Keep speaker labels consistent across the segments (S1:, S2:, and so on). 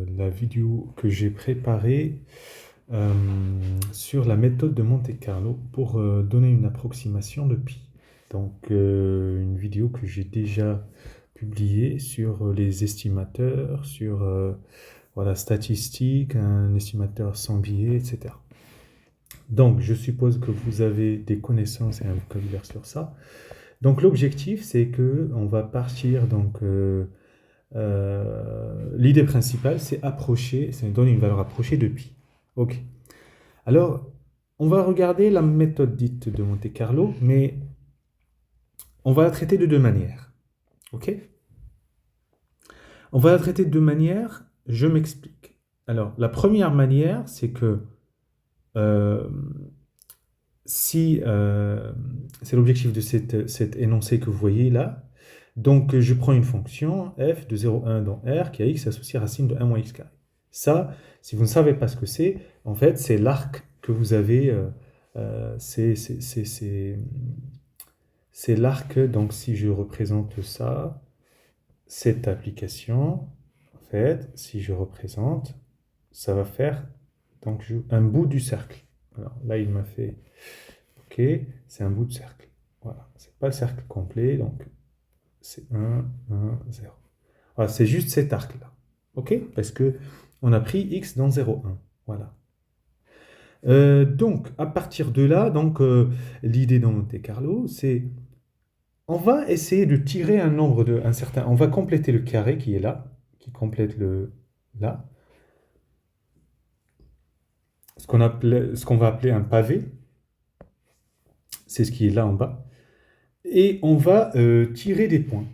S1: la vidéo que j'ai préparée euh, sur la méthode de Monte-Carlo pour donner une approximation de pi. Une vidéo que j'ai déjà publiée sur les estimateurs, sur voilà, statistiques, un estimateur sans biais, etc. Donc, je suppose que vous avez des connaissances et un vocabulaire sur ça. Donc, l'objectif, c'est que on va partir l'idée principale, c'est approcher, c'est donner une valeur approchée de pi. Ok. Alors, on va regarder la méthode dite de Monte-Carlo, mais on va la traiter de deux manières. Ok. On va la traiter de deux manières, je m'explique. Alors, la première manière, c'est que euh, si c'est l'objectif de cet énoncé que vous voyez là, donc je prends une fonction f de 0, 1 dans R qui a x associé racine de 1 moins x carré. Ça, si vous ne savez pas ce que c'est, en fait, c'est l'arc que vous avez, c'est l'arc, donc si je représente ça, cette application, en fait, si je représente, ça va faire donc, un bout du cercle. Alors là, il m'a fait, ok, c'est un bout de cercle. Voilà, c'est pas le cercle complet, donc c'est 1, 1, 0. Voilà, c'est juste cet arc-là. OK? Parce que on a pris x dans 0, 1. Voilà. Donc, à partir de là, l'idée dans Monte-Carlo, c'est on va essayer de tirer un certain. On va compléter le carré qui est là, qui complète le là, ce qu'on va appeler un pavé, c'est ce qui est là en bas, et on va tirer des points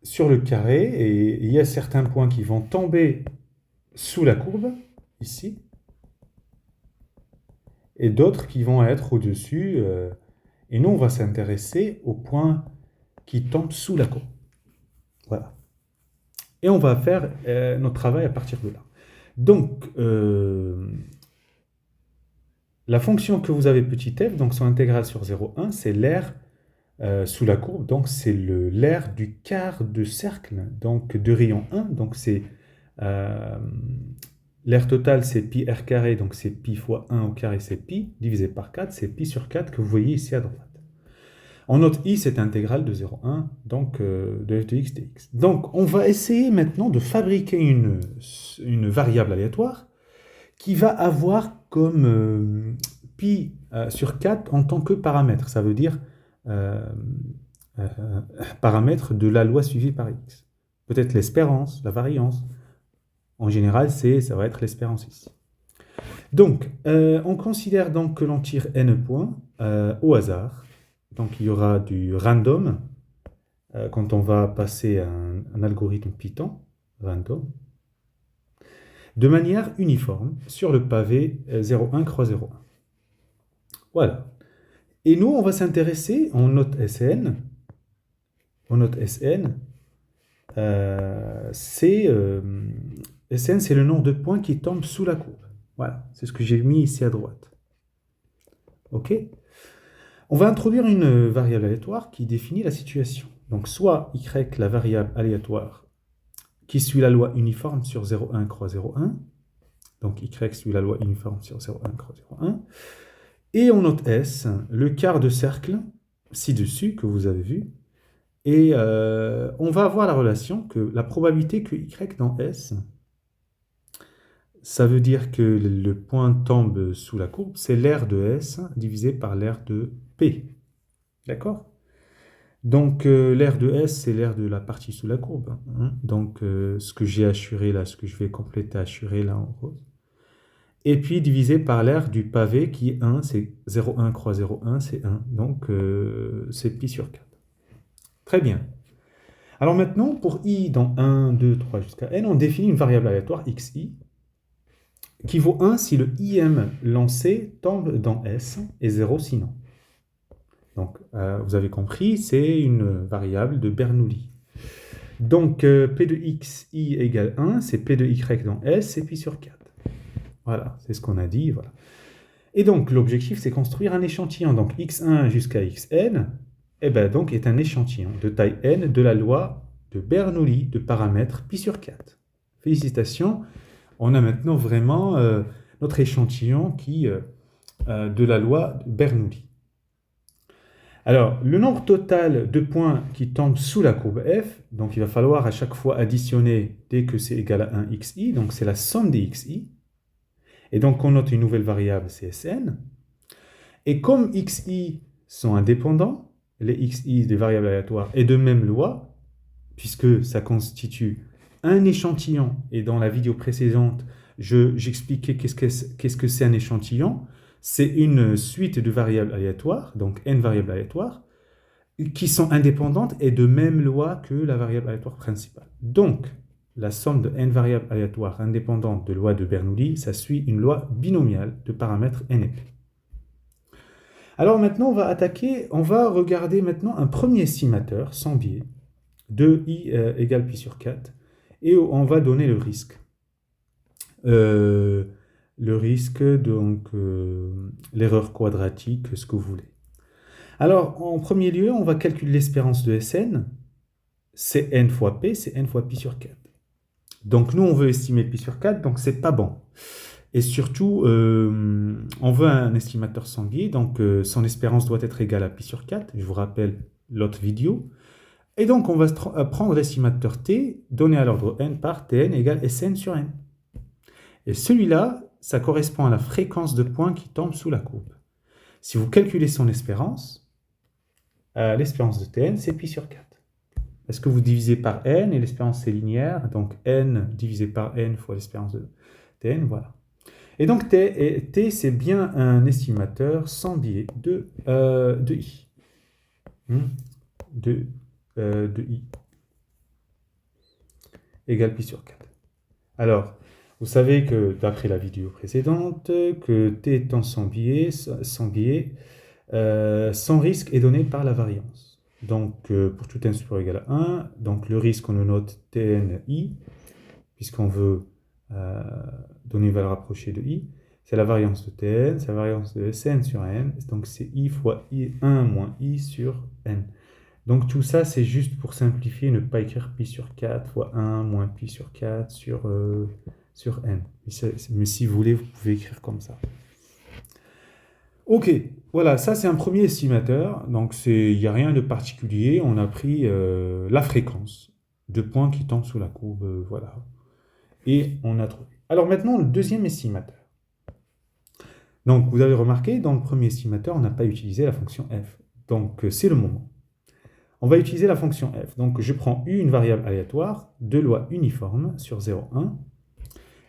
S1: sur le carré, et il y a certains points qui vont tomber sous la courbe, ici, et d'autres qui vont être au-dessus. Et nous, on va s'intéresser aux points qui tombent sous la courbe. Voilà. Et on va faire notre travail à partir de là. Donc, la fonction que vous avez petit f, donc son intégrale sur 0,1, c'est l'aire sous la courbe, donc c'est l'aire du quart de cercle, donc de rayon 1, donc c'est l'aire totale, c'est pi r carré, donc c'est pi fois 1 au carré, c'est pi, divisé par 4, c'est pi sur 4 que vous voyez ici à droite. On note i, c'est intégrale de 0,1, donc de f de x dx. Donc, on va essayer maintenant de fabriquer une variable aléatoire qui va avoir comme pi sur 4 en tant que paramètre. Ça veut dire paramètre de la loi suivie par x. Peut-être l'espérance, la variance. En général, ça va être l'espérance ici. Donc, on considère donc que l'on tire n points au hasard. Donc, il y aura du random quand on va passer un algorithme Python, random, de manière uniforme sur le pavé 0,1 croix 0,1. Voilà. Et nous, on va s'intéresser, on note SN, SN, c'est le nombre de points qui tombent sous la courbe. Voilà, c'est ce que j'ai mis ici à droite. OK? On va introduire une variable aléatoire qui définit la situation. Donc, soit y, la variable aléatoire qui suit la loi uniforme sur 0,1 croix 0,1. Donc, y suit la loi uniforme sur 0,1 croix 0,1. Et on note S, le quart de cercle ci-dessus que vous avez vu. Et on va avoir la relation que la probabilité que y dans S, ça veut dire que le point tombe sous la courbe, c'est l'aire de S divisé par l'aire de P. D'accord? Donc, l'aire de S, c'est l'aire de la partie sous la courbe. Hein. Donc, ce que j'ai assuré là, ce que je vais compléter assuré là en rose. Et puis, divisé par l'aire du pavé qui est 1, c'est 0,1 croix 0,1, c'est 1. Donc, c'est pi sur 4. Très bien. Alors maintenant, pour i dans 1, 2, 3 jusqu'à n, on définit une variable aléatoire xi qui vaut 1 si le im lancé tombe dans S et 0 sinon. Donc, vous avez compris, c'est une variable de Bernoulli. Donc, p de x i égale 1, c'est p de y dans S, et pi sur 4. Voilà, c'est ce qu'on a dit. Voilà. Et donc, l'objectif, c'est construire un échantillon. Donc, x1 jusqu'à xn, donc, est un échantillon de taille n de la loi de Bernoulli de paramètre pi sur 4. félicitations, on a maintenant vraiment notre échantillon de la loi de Bernoulli. Alors, le nombre total de points qui tombent sous la courbe f, donc il va falloir à chaque fois additionner dès que c'est égal à 1 xi, donc c'est la somme des xi. Et donc on note une nouvelle variable, c'est Sn. Et comme xi sont indépendants, les xi des variables aléatoires, et de même loi, puisque ça constitue un échantillon, et dans la vidéo précédente, j'expliquais qu'est-ce que c'est un échantillon. C'est une suite de variables aléatoires, donc n variables aléatoires, qui sont indépendantes et de même loi que la variable aléatoire principale. Donc, la somme de n variables aléatoires indépendantes de loi de Bernoulli, ça suit une loi binomiale de paramètres n et p. Alors maintenant, on va regarder maintenant un premier estimateur sans biais de i égale pi sur 4, et on va donner le risque. Donc l'erreur quadratique, ce que vous voulez. Alors, en premier lieu, on va calculer l'espérance de Sn. C'est n fois p, c'est n fois pi sur 4. Donc, nous, on veut estimer pi sur 4, donc c'est pas bon. Et surtout, on veut un estimateur sans biais, donc son espérance doit être égale à pi sur 4. Je vous rappelle l'autre vidéo. Et donc, on va prendre l'estimateur t, donné à l'ordre n par tn égale Sn sur n. Et celui-là, ça correspond à la fréquence de points qui tombent sous la courbe. Si vous calculez son espérance, l'espérance de Tn, c'est pi sur 4. Est-ce que vous divisez par n, et l'espérance c'est linéaire, donc n divisé par n fois l'espérance de Tn, voilà. Et donc T c'est bien un estimateur sans biais de I. De I égale pi sur 4. Alors, vous savez que, d'après la vidéo précédente, que t étant sans biais, son risque est donné par la variance. Donc, pour tout n supérieur ou égal à 1, donc le risque, on le note tni, puisqu'on veut donner une valeur approchée de i. C'est la variance de tn, c'est la variance de Sn sur n, donc c'est i fois i1 moins i sur n. Donc tout ça, c'est juste pour simplifier, ne pas écrire pi sur 4 fois 1 moins pi sur 4 sur n. Mais si vous voulez, vous pouvez écrire comme ça. Ok, voilà, ça c'est un premier estimateur. Donc il n'y a rien de particulier. On a pris la fréquence de points qui tombent sous la courbe. Voilà. Et on a trouvé. Alors maintenant, le deuxième estimateur. Donc vous avez remarqué, dans le premier estimateur, on n'a pas utilisé la fonction f. Donc c'est le moment. On va utiliser la fonction f. Donc je prends u, une variable aléatoire, de loi uniforme sur 0, 1.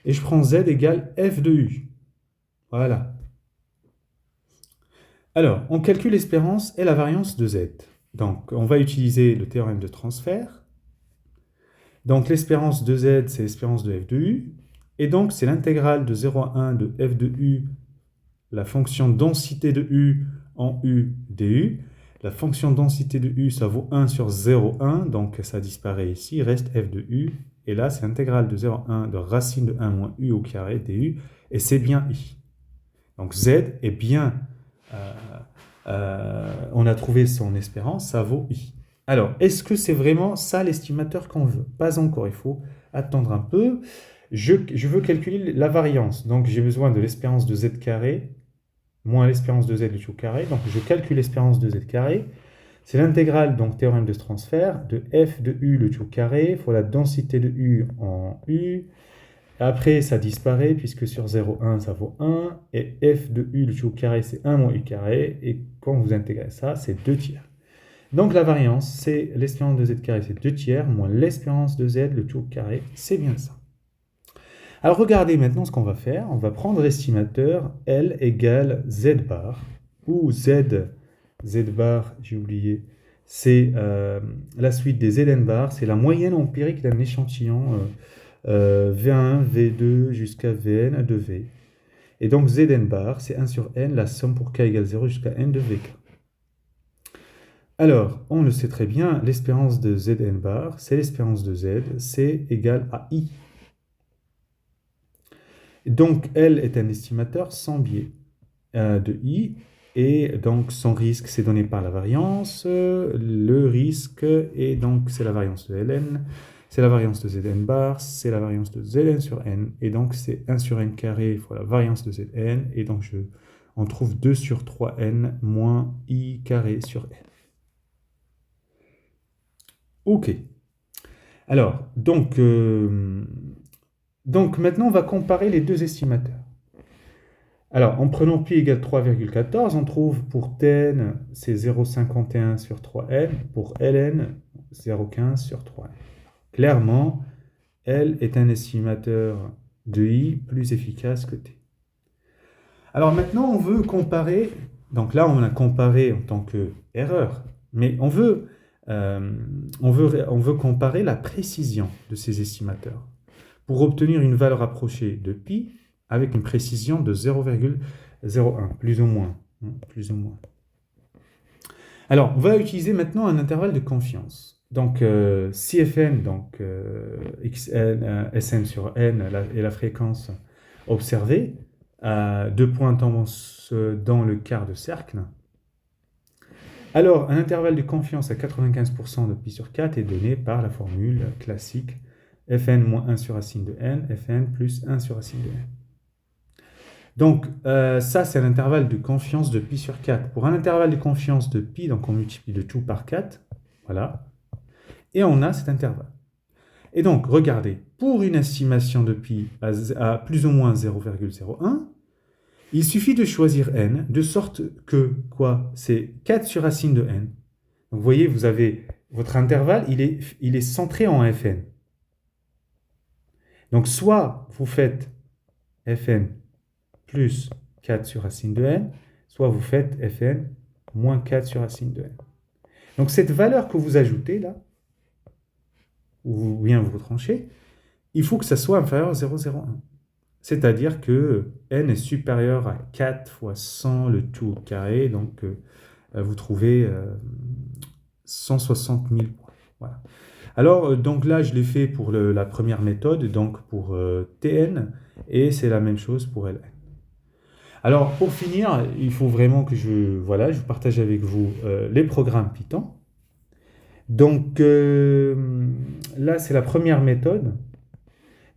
S1: Et je prends z égale f de u. Voilà. Alors, on calcule l'espérance et la variance de z. Donc, on va utiliser le théorème de transfert. Donc, l'espérance de z, c'est l'espérance de f de u. Et donc, c'est l'intégrale de 0 à 1 de f de u, la fonction densité de u en u du. La fonction densité de u, ça vaut 1 sur 0, 1. Donc, ça disparaît ici. Il reste f de u. Et là, c'est l'intégrale de 0 à 1 de racine de 1 moins u au carré du. Et c'est bien i. Donc, z est bien... on a trouvé son espérance, ça vaut i. Alors, est-ce que c'est vraiment ça l'estimateur qu'on veut? Pas encore, il faut attendre un peu. Je veux calculer la variance, donc j'ai besoin de l'espérance de z carré moins l'espérance de z le tout carré. Donc je calcule l'espérance de z carré. C'est l'intégrale, donc théorème de transfert, de f de u le tout carré fois la densité de u en u. Après, ça disparaît, puisque sur 0, 1, ça vaut 1. Et f de u le tout carré, c'est 1 moins u carré. Et quand vous intégrez ça, c'est 2 tiers. Donc la variance, c'est l'espérance de z carré, c'est 2 tiers, moins l'espérance de z le tout carré, c'est bien ça. Alors regardez maintenant ce qu'on va faire. On va prendre l'estimateur L égale Z bar, ou Z bar, j'ai oublié, c'est la suite des Zn bar, c'est la moyenne empirique d'un échantillon V1, V2 jusqu'à Vn de V. Et donc Zn bar, c'est 1 sur n, la somme pour k égale 0 jusqu'à n de Vk. Alors, on le sait très bien, l'espérance de Zn bar, c'est l'espérance de Z, c'est égal à I. Donc, L est un estimateur sans biais de I, et donc son risque, c'est donné par la variance. Le risque, et donc c'est la variance de Ln, c'est la variance de Zn bar, c'est la variance de Zn sur n, et donc c'est 1 sur n carré fois la variance de Zn, et donc on trouve 2 sur 3n moins i carré sur n. Ok. Alors, donc maintenant, on va comparer les deux estimateurs. Alors, en prenant pi égale 3,14, on trouve pour Tn, c'est 0,51 sur 3n, pour Ln, 0,15 sur 3n. Clairement, L est un estimateur de I plus efficace que T. Alors maintenant, on veut comparer, donc là, on a comparé en tant qu'erreur, mais on veut comparer la précision de ces estimateurs pour obtenir une valeur approchée de pi avec une précision de 0,01, plus ou moins. Plus ou moins. Alors, on va utiliser maintenant un intervalle de confiance. Donc, si Fn, donc Xn, Sn sur n est la fréquence observée, deux points tombant dans le quart de cercle, alors un intervalle de confiance à 95% de pi sur 4 est donné par la formule classique Fn moins 1 sur racine de n, Fn plus 1 sur racine de n. Donc, ça, c'est un intervalle de confiance de pi sur 4. Pour un intervalle de confiance de pi, donc on multiplie le tout par 4, voilà, et on a cet intervalle. Et donc, regardez, pour une estimation de pi à plus ou moins 0,01, il suffit de choisir n, de sorte que, quoi, c'est 4 sur racine de n. Donc, vous voyez, vous avez votre intervalle, il est centré en Fn. Donc, soit vous faites Fn plus 4 sur racine de n, soit vous faites Fn moins 4 sur racine de n. Donc, cette valeur que vous ajoutez là, ou bien vous tranchez, il faut que ça soit inférieur à 0,01. C'est-à-dire que n est supérieur à 4 fois 100 le tout au carré, donc vous trouvez 160 000 points. Voilà. Alors, donc là, je l'ai fait pour la première méthode, donc pour Tn, et c'est la même chose pour Ln. Alors, pour finir, il faut vraiment que je partage avec vous les programmes Python. Donc, là, c'est la première méthode.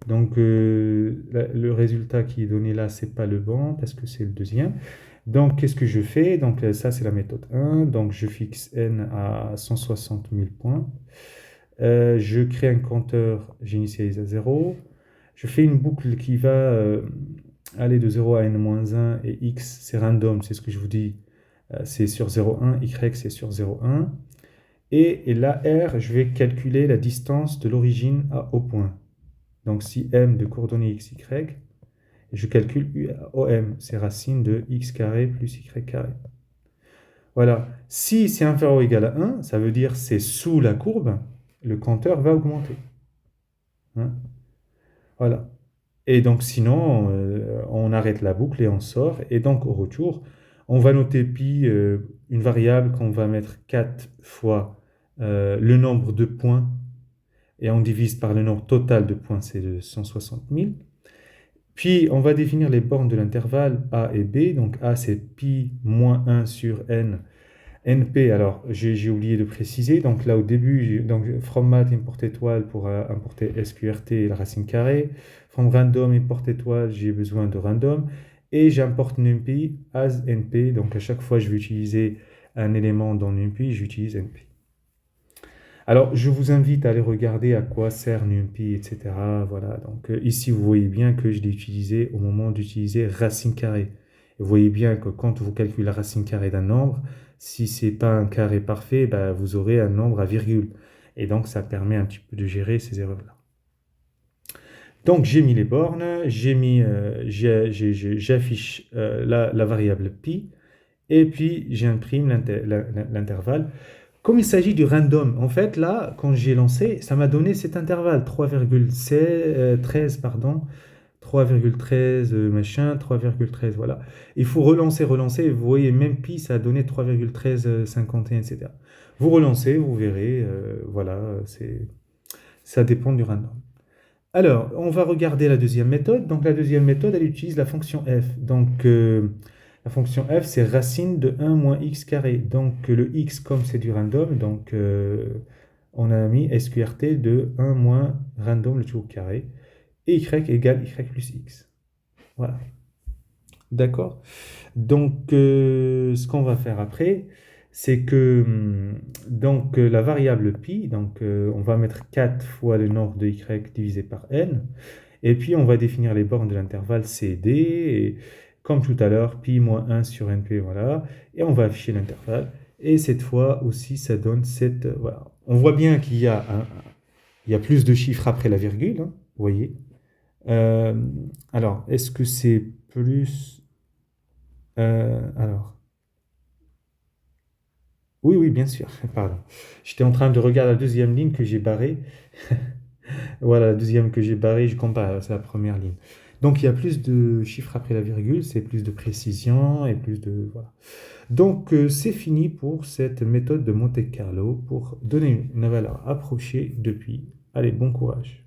S1: Donc, le résultat qui est donné là, ce n'est pas le bon, parce que c'est le deuxième. Donc, qu'est-ce que je fais? Donc, ça, c'est la méthode 1. Donc, je fixe n à 160 000 points. Je crée un compteur, j'initialise à 0. Je fais une boucle qui va aller de 0 à n-1, et x, c'est random, c'est ce que je vous dis, c'est sur 0,1, y, c'est sur 0,1. Et là, r, je vais calculer la distance de l'origine au point. Donc, si m de coordonnées x, y, je calcule OM, c'est racine de x carré plus y carré. Voilà. Si c'est inférieur ou égal à 1, ça veut dire c'est sous la courbe, le compteur va augmenter. Hein? Voilà. Et donc, sinon, on arrête la boucle et on sort. Et donc, au retour, on va noter pi, une variable qu'on va mettre 4 fois le nombre de points, et on divise par le nombre total de points, c'est de 160 000. Puis, on va définir les bornes de l'intervalle A et B. Donc, A, c'est pi moins 1 sur n. NP, alors, j'ai oublié de préciser. Donc, là, au début, donc, from math, import étoile pour importer SQRT et la racine carrée. From random, import étoile, j'ai besoin de random. Et j'importe NumPy as NP. Donc, à chaque fois, je vais utiliser un élément dans NumPy, j'utilise NP. Alors, je vous invite à aller regarder à quoi sert NumPy, etc. Voilà, donc ici, vous voyez bien que je l'ai utilisé au moment d'utiliser racine carrée. Vous voyez bien que quand vous calculez la racine carrée d'un nombre, si ce n'est pas un carré parfait, bah, vous aurez un nombre à virgule. Et donc, ça permet un petit peu de gérer ces erreurs-là. Donc, j'ai mis les bornes, j'affiche la variable pi, et puis j'imprime l'intervalle. Comme il s'agit du random, en fait, là, quand j'ai lancé, ça m'a donné cet intervalle, 3,13, pardon, 3,13 machin, 3,13, voilà. Il faut relancer, vous voyez, même pi, ça a donné 3,1351, etc. Vous relancez, vous verrez, voilà, ça dépend du random. Alors, on va regarder la deuxième méthode. Donc, la deuxième méthode, elle utilise la fonction f. Donc, la fonction f, c'est racine de 1 moins x carré. Donc, le x, comme c'est du random, donc on a mis SQRT de 1 moins random le tout au carré, et y égale y plus x. Voilà. D'accord? Donc, ce qu'on va faire après, c'est que donc, la variable pi, donc, on va mettre 4 fois le nombre de y divisé par n, et puis on va définir les bornes de l'intervalle CD, et comme tout à l'heure, pi moins 1 sur np, voilà, et on va afficher l'intervalle, et cette fois aussi, ça donne cette... Voilà. On voit bien qu'il y a, il y a plus de chiffres après la virgule, hein, vous voyez. Euh, alors, est-ce que c'est plus... alors... Oui, oui, bien sûr, pardon. J'étais en train de regarder la deuxième ligne que j'ai barrée. Voilà, la deuxième que j'ai barrée, je compare, c'est la première ligne. Donc, il y a plus de chiffres après la virgule, c'est plus de précision et plus de... Voilà. Donc, c'est fini pour cette méthode de Monte-Carlo pour donner une valeur approchée depuis. Allez, bon courage.